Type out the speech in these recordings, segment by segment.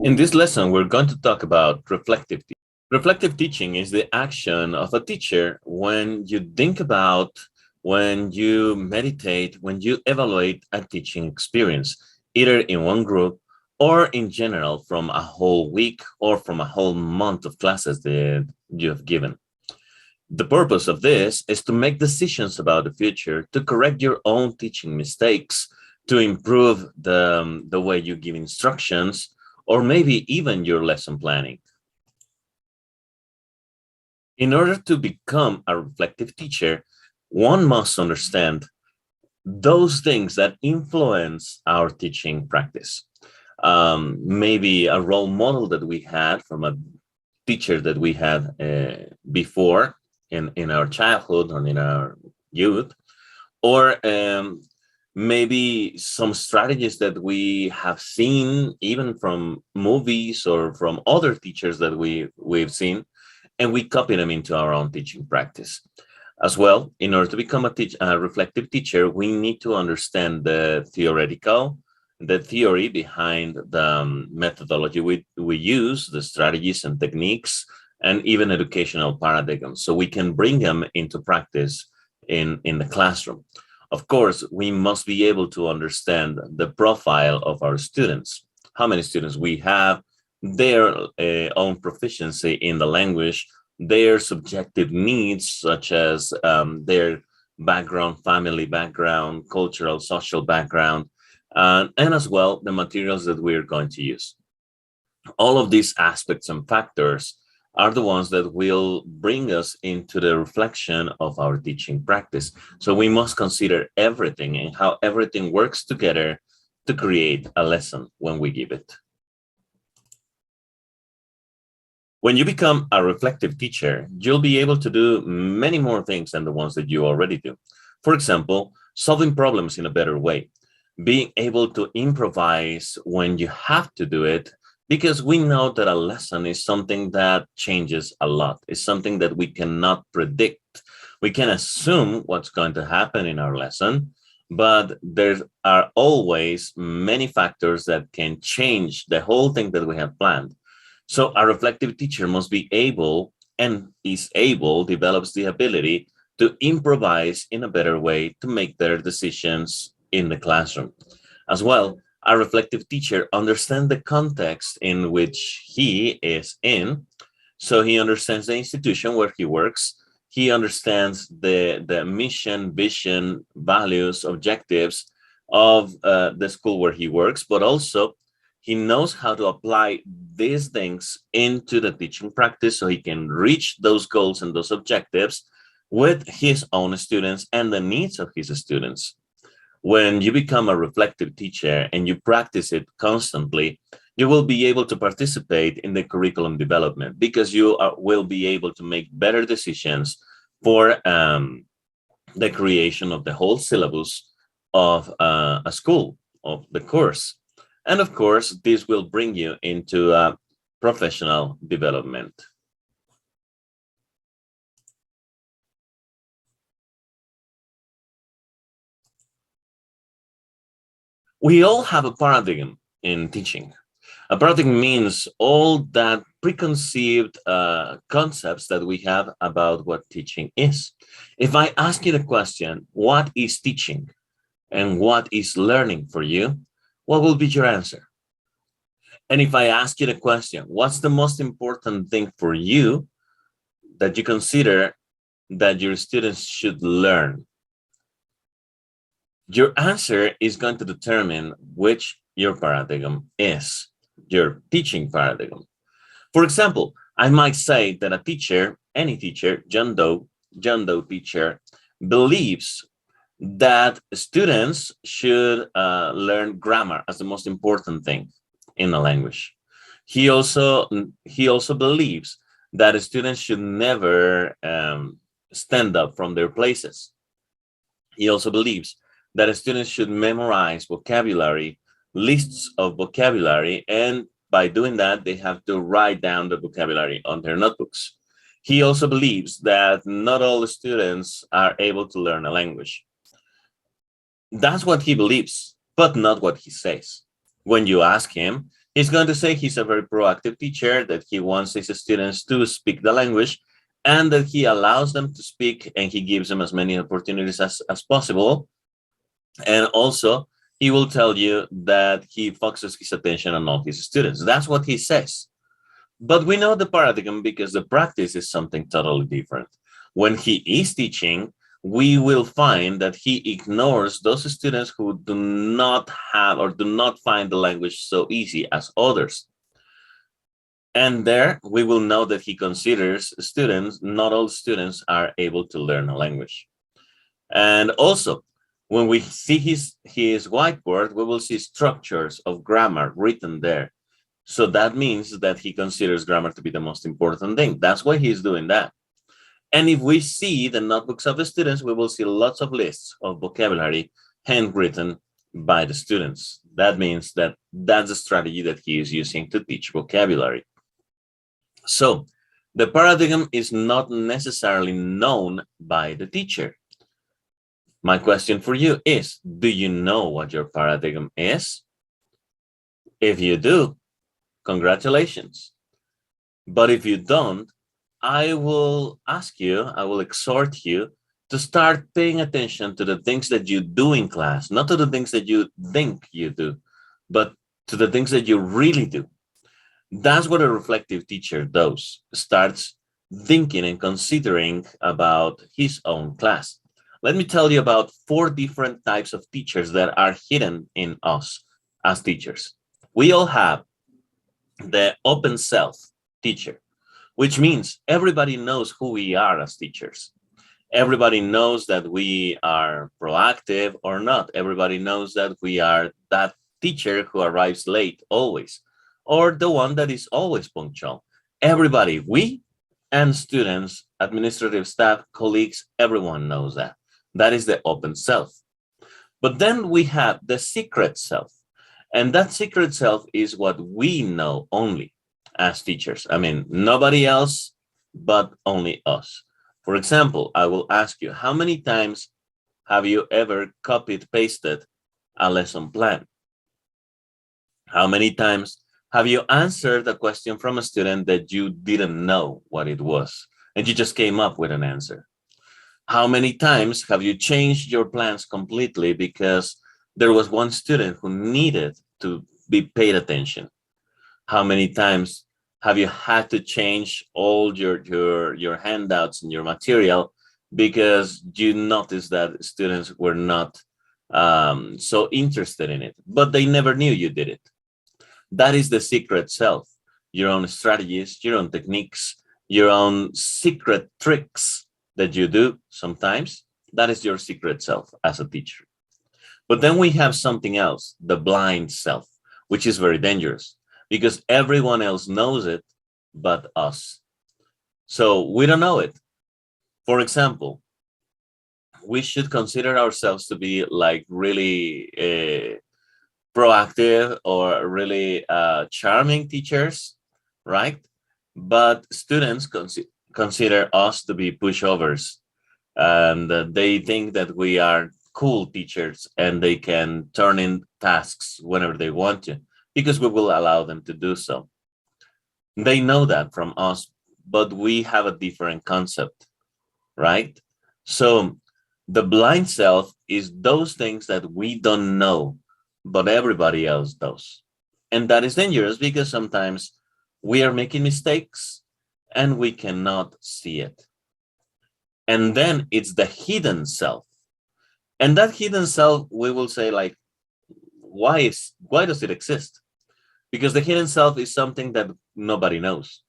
In this lesson, we're going to talk about reflective teaching. Reflective teaching is the action of a teacher when you think about, when you meditate, when you evaluate a teaching experience, either in one group or in general from a whole week or from a whole month of classes that you have given. The purpose of this is to make decisions about the future, to correct your own teaching mistakes, to improve the way you give instructions, or maybe even your lesson planning. In order to become a reflective teacher, one must understand those things that influence our teaching practice. Maybe a role model that we had from a teacher that we had before in our childhood or in our youth, or maybe some strategies that we have seen even from movies or from other teachers that we've seen, and we copy them into our own teaching practice. As well, in order to become a reflective teacher, we need to understand the theory behind the methodology we use, the strategies and techniques, and even educational paradigms, so we can bring them into practice in the classroom. Of course, we must be able to understand the profile of our students, how many students we have, their own proficiency in the language, their subjective needs, such as their background, family background, cultural, social background, and as well, the materials that we're going to use. All of these aspects and factors are the ones that will bring us into the reflection of our teaching practice. So we must consider everything and how everything works together to create a lesson when we give it. When you become a reflective teacher, you'll be able to do many more things than the ones that you already do. For example, solving problems in a better way, being able to improvise when you have to do it, because we know that a lesson is something that changes a lot. It's something that we cannot predict. We can assume what's going to happen in our lesson, but there are always many factors that can change the whole thing that we have planned. So a reflective teacher must be able, and is able, develops the ability to improvise in a better way to make better decisions in the classroom. As well, a reflective teacher understands the context in which he is in. So he understands the institution where he works. He understands the mission, vision, values, objectives of the school where he works, but also he knows how to apply these things into the teaching practice so he can reach those goals and those objectives with his own students and the needs of his students. When you become a reflective teacher and you practice it constantly, you will be able to participate in the curriculum development, because you will be able to make better decisions for the creation of the whole syllabus of a school, of the course. And of course, this will bring you into professional development. We all have a paradigm in teaching. A paradigm means all that preconceived concepts that we have about what teaching is. If I ask you the question, what is teaching and what is learning for you, what will be your answer? And if I ask you the question, what's the most important thing for you that you consider that your students should learn? Your answer is going to determine which your paradigm is, your teaching paradigm. For example, I might say that a teacher, any teacher, John Doe teacher, believes that students should learn grammar as the most important thing in a language. He also believes that students should never stand up from their places. He also believes that students should memorize vocabulary, lists of vocabulary, and by doing that, they have to write down the vocabulary on their notebooks. He also believes that not all the students are able to learn a language. That's what he believes, but not what he says. When you ask him, He's going to say he's a very proactive teacher, that he wants his students to speak the language, and that he allows them to speak and he gives them as many opportunities as possible. And also, he will tell you that he focuses his attention on all his students. That's what he says. But we know the paradigm because the practice is something totally different. When he is teaching, we will find that he ignores those students who do not have or do not find the language so easy as others. And there we will know that he considers students, not all students are able to learn a language. And also, when we see his whiteboard, we will see structures of grammar written there. So that means that he considers grammar to be the most important thing. That's why he's doing that. And if we see the notebooks of the students, we will see lots of lists of vocabulary handwritten by the students. That means that that's a strategy that he is using to teach vocabulary. So the paradigm is not necessarily known by the teacher. My question for you is, do you know what your paradigm is? If you do, congratulations. But if you don't, I will ask you, I will exhort you to start paying attention to the things that you do in class, not to the things that you think you do, but to the things that you really do. That's what a reflective teacher does, starts thinking and considering about his own class. Let me tell you about 4 different types of teachers that are hidden in us as teachers. We all have the open self teacher, which means everybody knows who we are as teachers. Everybody knows that we are proactive or not. Everybody knows that we are that teacher who arrives late always, or the one that is always punctual. Everybody, we and students, administrative staff, colleagues, everyone knows that. That is the open self. But then we have the secret self. And that secret self is what we know only as teachers. I mean, nobody else, but only us. For example, I will ask you, how many times have you ever copied, pasted a lesson plan? How many times have you answered a question from a student that you didn't know what it was, and you just came up with an answer? How many times have you changed your plans completely because there was one student who needed to be paid attention? How many times have you had to change all your handouts and your material because you noticed that students were not so interested in it, but they never knew you did it? That is the secret self, your own strategies, your own techniques, your own secret tricks that you do sometimes. That is your secret self as a teacher. But then we have something else, the blind self, which is very dangerous because everyone else knows it but us. So we don't know it. For example, we should consider ourselves to be like really proactive or really charming teachers, right? But students consider us to be pushovers, and they think that we are cool teachers and they can turn in tasks whenever they want to because we will allow them to do so. They know that from us, but we have a different concept, right? So the blind self is those things that we don't know, but everybody else does. And that is dangerous because sometimes we are making mistakes and we cannot see it. And then it's the hidden self. And that hidden self, we will say, like, why does it exist? Because the hidden self is something that nobody knows.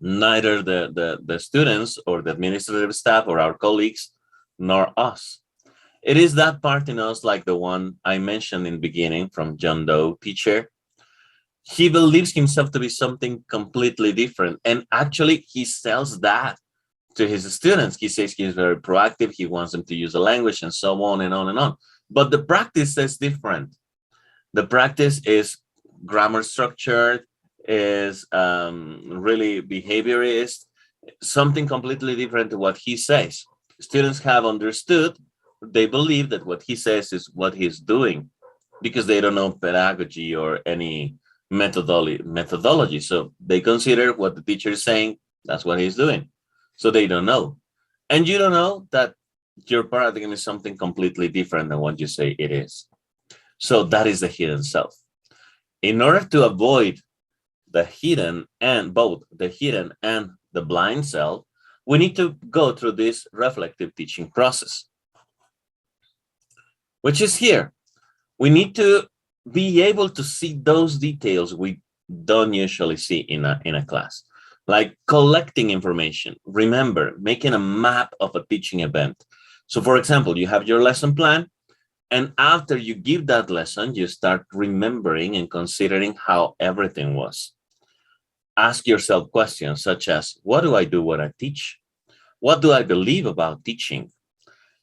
Neither the students or the administrative staff or our colleagues, nor us. It is that part in us, like the one I mentioned in the beginning from John Doe, teacher. He believes himself to be something completely different. And actually, he sells that to his students. He says he's very proactive. He wants them to use the language and so on and on and on. But the practice is different. The practice is grammar structured, is really behaviorist, something completely different to what he says. Students have understood, they believe that what he says is what he's doing because they don't know pedagogy or any methodology. So they consider what the teacher is saying, that's what he's doing. So they don't know. And you don't know that your paradigm is something completely different than what you say it is. So that is the hidden self. In order to avoid the hidden and both the hidden and the blind self, we need to go through this reflective teaching process, which is here. We need to be able to see those details we don't usually see in a class, like collecting information. Remember, making a map of a teaching event. So for example, you have your lesson plan, and after you give that lesson, you start remembering and considering how everything was. Ask yourself questions such as, what do I do when I teach? What do I believe about teaching?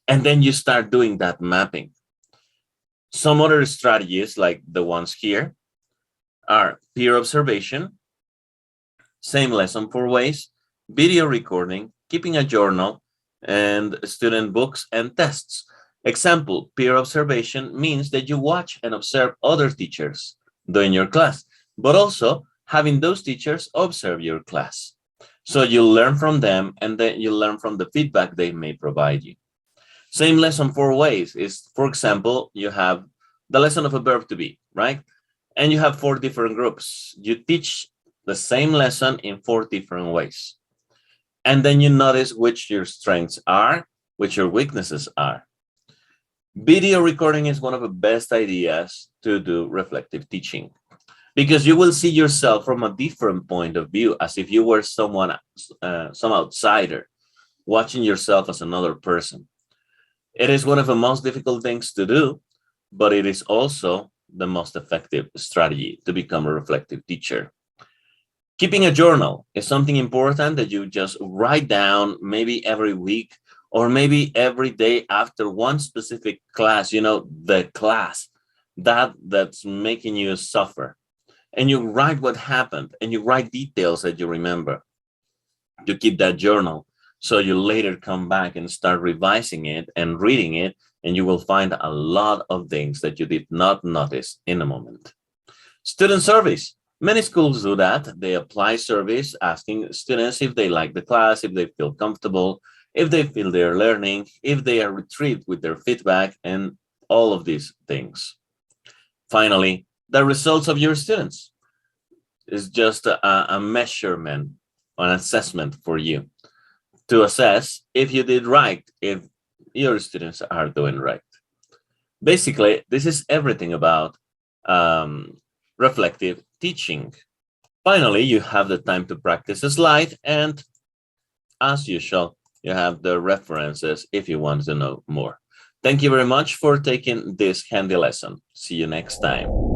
And then you start doing that mapping. Some other strategies, like the ones here, are peer observation, same lesson 4 ways, video recording, keeping a journal, and student books and tests. Example, peer observation means that you watch and observe other teachers doing your class, but also having those teachers observe your class. So you learn from them, and then you learn from the feedback they may provide you. Same lesson 4 ways is, for example, you have the lesson of a verb to be, right? And you have 4 different groups. You teach the same lesson in 4 different ways. And then you notice which your strengths are, which your weaknesses are. Video recording is one of the best ideas to do reflective teaching, because you will see yourself from a different point of view, as if you were someone, some outsider, watching yourself as another person. It is one of the most difficult things to do, but it is also the most effective strategy to become a reflective teacher. Keeping a journal is something important that you just write down, maybe every week or maybe every day after one specific class, you know, the class that's making you suffer. And you write what happened, and you write details that you remember. You keep that journal, so you later come back and start revising it and reading it, and you will find a lot of things that you did not notice in a moment. Student surveys. Many schools do that. They apply surveys asking students if they like the class, if they feel comfortable, if they feel they're learning, if they are retrieved with their feedback, and all of these things. Finally, the results of your students is just a measurement, an assessment for you to assess if you did right, if your students are doing right. Basically, this is everything about reflective teaching. Finally, you have the time to practice a slide, and as usual, you have the references if you want to know more. Thank you very much for taking this handy lesson. See you next time.